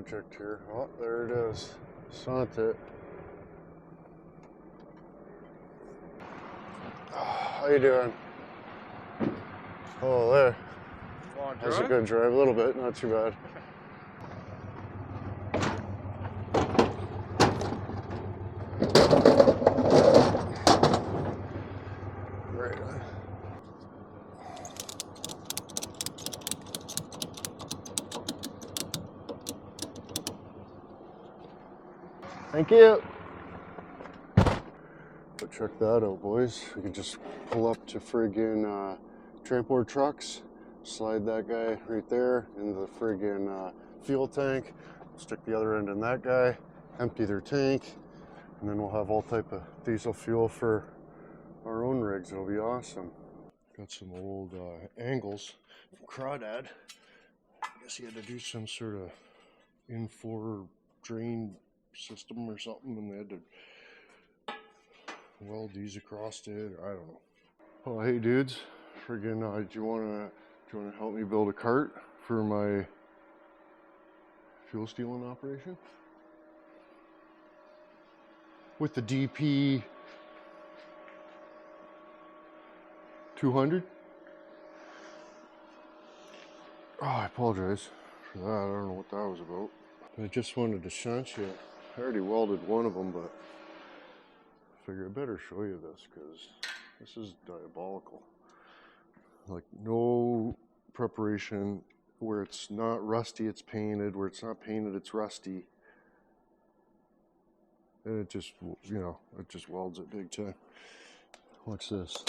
project here. Oh, there it is. Sante. How you doing? Oh, there. That's a good drive. A little bit, not too bad. Right on. Thank you. But check that out, boys. We can just pull up to friggin' transport trucks, slide that guy right there into the friggin' fuel tank, stick the other end in that guy, empty their tank, and then we'll have all type of diesel fuel for our own rigs. It'll be awesome. Got some old angles from Crawdad. I guess he had to do some sort of in-floor drain system or something, and they had to weld these across it, or I don't know. Oh, hey dudes, friggin' do you wanna help me build a cart for my fuel stealing operation with the DP 200? Oh, I apologize for that. I don't know what that was about. I just wanted to shunt you. I already welded one of them, but I figure I better show you this because this is diabolical. Like, no preparation. Where it's not rusty, it's painted. Where it's not painted, it's rusty. And it just, you know, it just welds it big time. Watch this.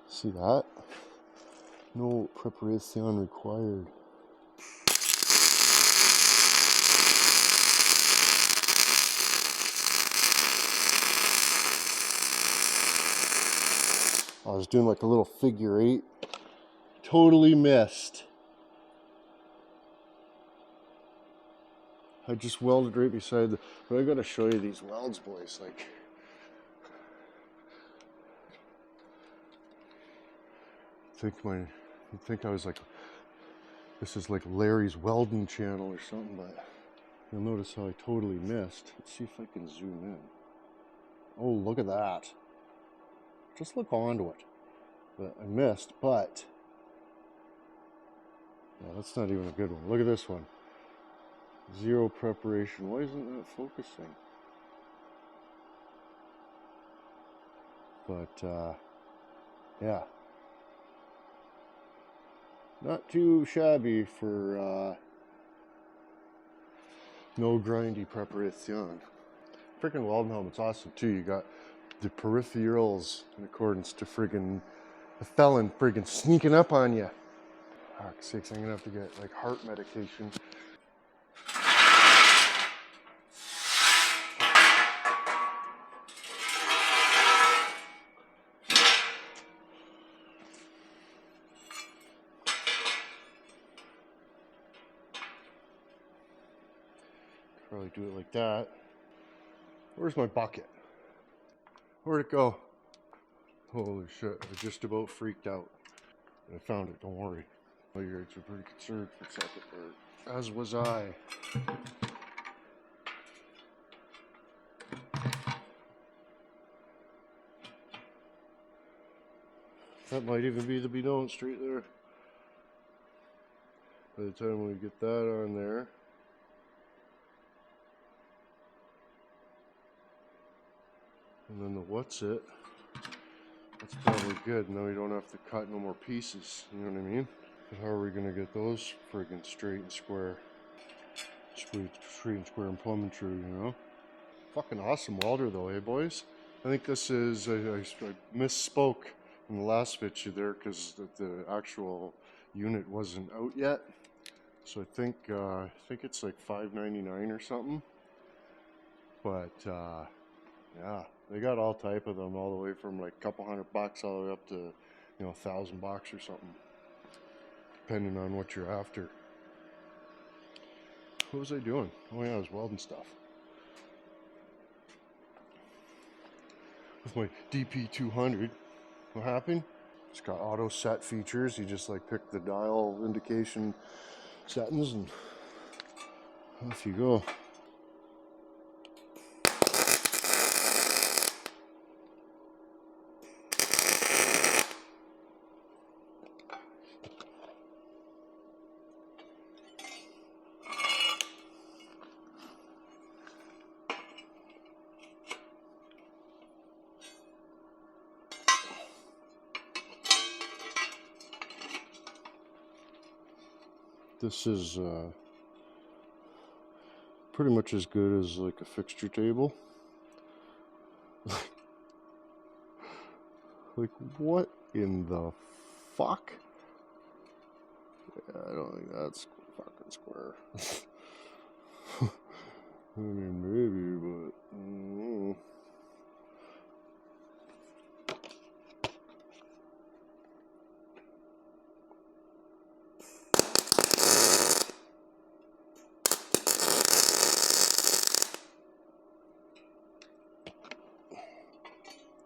See that? No preparation required. I was doing like a little figure eight. Totally missed. I just welded right beside the, but I gotta show you these welds, boys. Like, you'd think I was like, this is like Larry's welding channel or something, but you'll notice how I totally missed. Let's see if I can zoom in. Oh, look at that. Just look onto it. But I missed, but no, that's not even a good one. Look at this one. Zero preparation. Why isn't that focusing? But yeah. Not too shabby for no grindy preparation. Freaking welding helmet's awesome too. You got the peripherals in accordance to friggin' a felon friggin' sneaking up on you. Fuck's sakes, I'm gonna have to get like heart medication. Probably do it like that. Where's my bucket? Where'd it go? Holy shit, I just about freaked out. I found it, don't worry. Oh, you guys were pretty concerned for a second there. As was I. That might even be the bidon straight there. By the time we get that on there. And then the what's it. That's probably good. Now we don't have to cut no more pieces. You know what I mean? But how are we gonna get those friggin' straight and square? Straight and square and plumb and true, you know? Fucking awesome welder though, eh boys? I think this is, I misspoke in the last video there because the actual unit wasn't out yet. So I think it's like $5.99 or something. But yeah, they got all type of them, all the way from like a couple $100 all the way up to, you know, $1,000 or something, depending on what you're after. What was I doing? Oh yeah, I was welding stuff. With my DP200, what happened? It's got auto set features. You just like pick the dial indication settings and off you go. This is pretty much as good as like a fixture table. Like, what in the fuck? Yeah, I don't think that's fucking square. I mean, maybe, but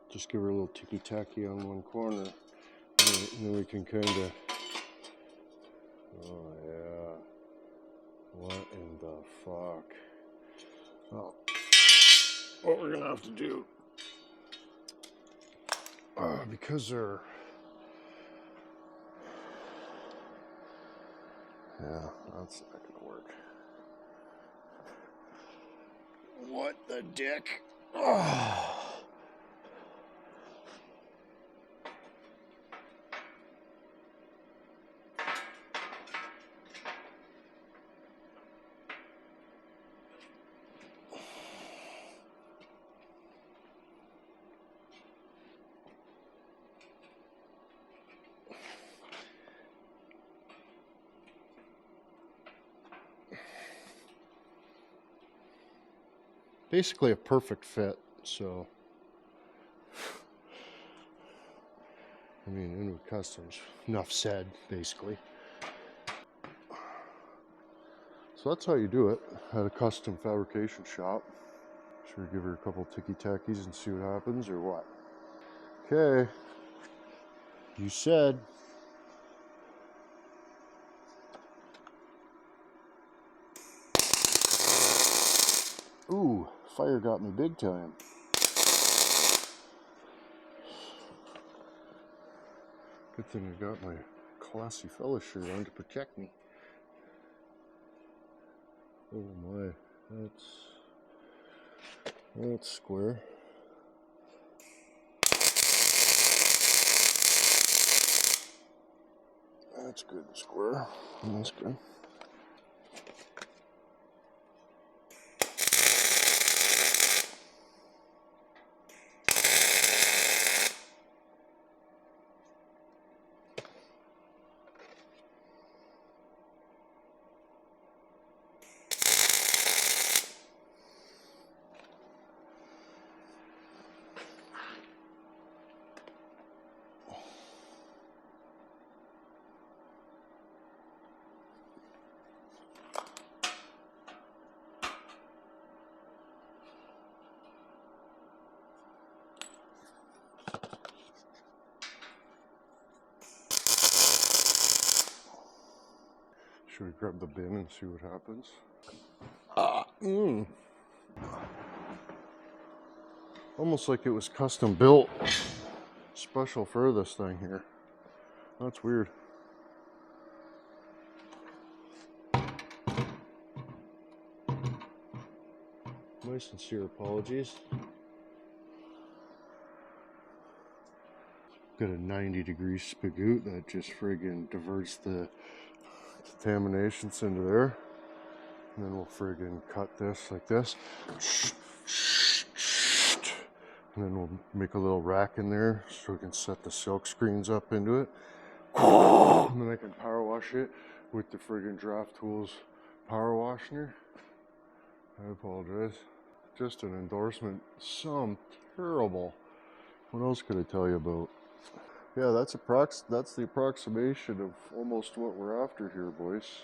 just give her a little ticky-tacky on one corner, and then we can kind of, oh yeah, what in the fuck? Oh, what we're gonna have to do, because they're, yeah, that's not gonna work. What the dick? Oh. Basically a perfect fit, so I mean, Inwood Customs, enough said, basically. So that's how you do it at a custom fabrication shop. Should we give her a couple ticky-tackies and see what happens, or what? Okay, you said. Ooh, fire got me big time. Good thing I got my classy fella shirt on to protect me. Oh my, that's square. That's good and square. That's good. Should we grab the bin and see what happens? Almost like it was custom built, special for this thing here. That's weird. My sincere apologies. Got a 90-degree spigot that just friggin' diverts the contaminations into there. And then we'll friggin' cut this like this. And then we'll make a little rack in there so we can set the silk screens up into it. And then I can power wash it with the friggin' Draft Tools power washer. I apologize. Just an endorsement. Some terrible. What else could I tell you about? Yeah, that's the approximation of almost what we're after here, boys.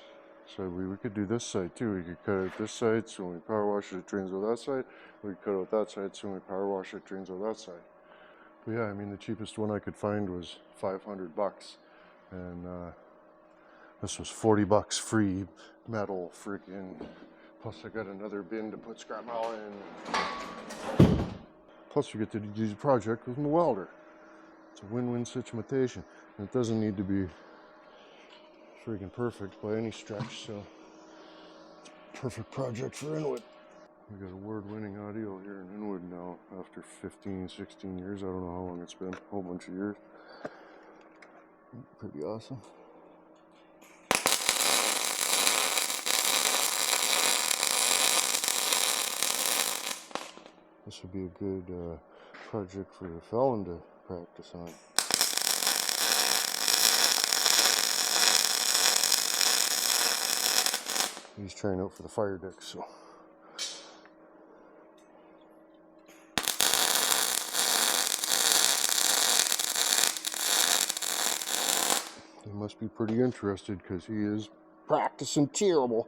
So we could do this side too. We could cut out this side, so when we power wash it, it drains out that side. We could cut out that side, so when we power wash it, drains out that side. But yeah, I mean, the cheapest one I could find was $500, and this was $40 free metal freaking. Plus I got another bin to put scrap metal in. Plus we get to do the project with my welder. It's a win-win situation. And it doesn't need to be freaking perfect by any stretch, so it's a perfect project for Inwood. We got award-winning audio here in Inwood now after 15, 16 years. I don't know how long it's been, a whole bunch of years. Pretty awesome. This would be a good project for the felon to practice on. He's trying out for the fire deck, so. He must be pretty interested because he is practicing terrible.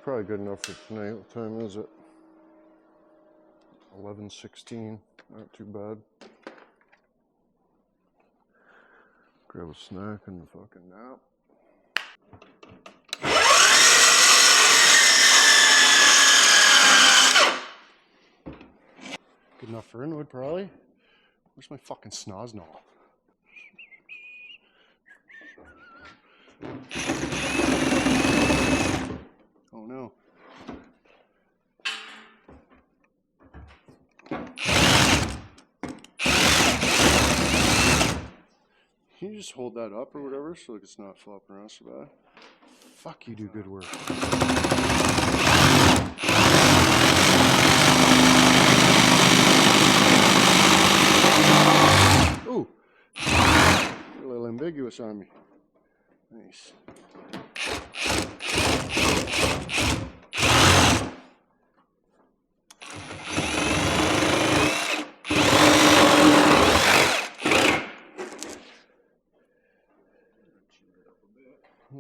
Probably good enough for tonight. What time is it? 11:16. Not too bad. Grab a snack and a fucking nap. Good enough for Inwood, probably. Where's my fucking snoznoll? Oh no. Can you just hold that up or whatever so like it's not flopping around so bad? Fuck, you do good work. Ooh. A little ambiguous on me. Nice.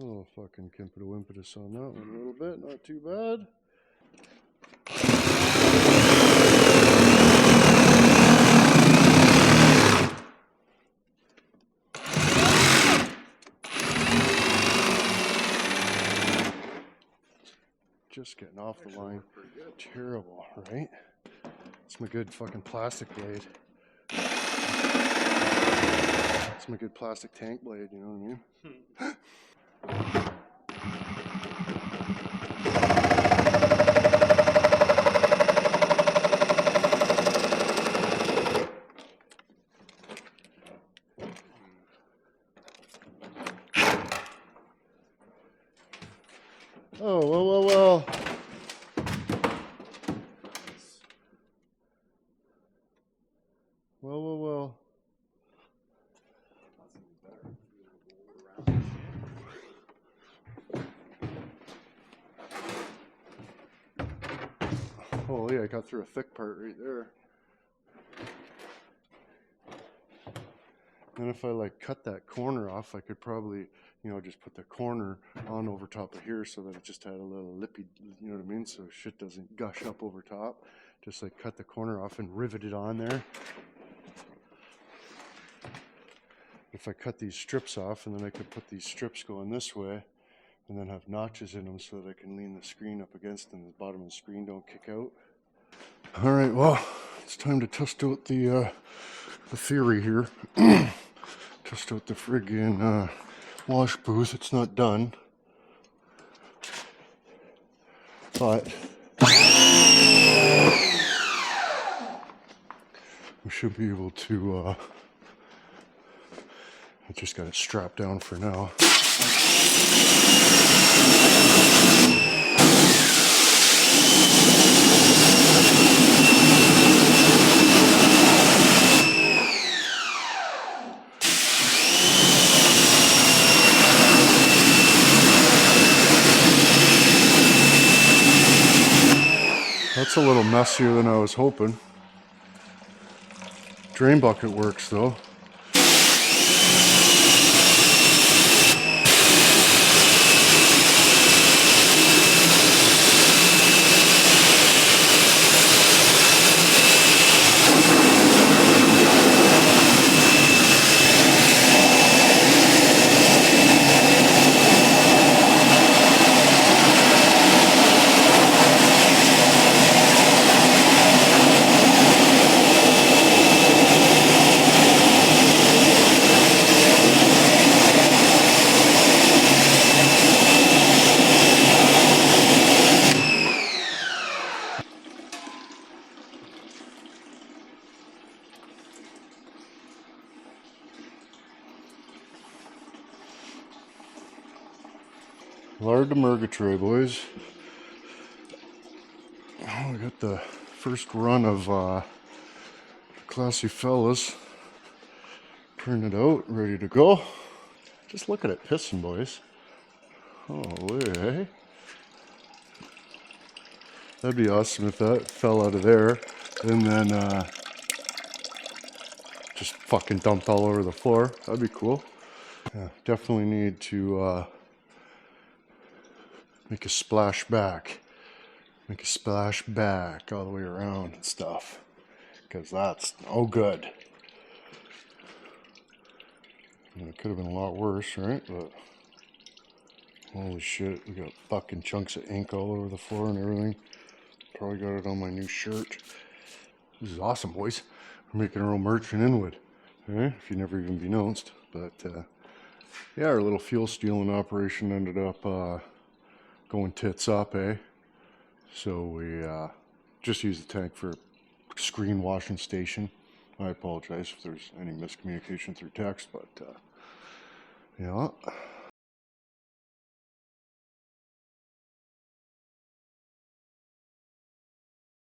Oh, fucking can put a impetus on that one a little bit, not too bad. Just getting off the line. Terrible, right? It's my good fucking plastic blade. It's my good plastic tank blade, you know what I mean? Oh, well. Holy, I got through a thick part right there. And if I like cut that corner off, I could probably, you know, just put the corner on over top of here so that it just had a little lippy, you know what I mean? So shit doesn't gush up over top. Just like cut the corner off and rivet it on there. If I cut these strips off, and then I could put these strips going this way and then have notches in them so that I can lean the screen up against them, the bottom of the screen don't kick out. All right, well, it's time to test out the theory here. Test out the friggin' wash booth. It's not done, but we should be able to, I just got it strapped down for now. That's a little messier than I was hoping. Drain bucket works though. Lard to Murgatroyd, boys. Oh, we got the first run of Classy Fellas. Printed out, ready to go. Just look at it pissing, boys. Holy. That'd be awesome if that fell out of there and then just fucking dumped all over the floor. That'd be cool. Yeah, definitely need to make a splash back. Make a splash back all the way around and stuff. Because that's no good. And it could have been a lot worse, right? But holy shit, we got fucking chunks of ink all over the floor and everything. Probably got it on my new shirt. This is awesome, boys. We're making our own merch in Inwood. If you never even beknownst. But yeah, our little fuel stealing operation ended up going tits up, eh? So we just used the tank for a screen washing station. I apologize if there's any miscommunication through text, but yeah.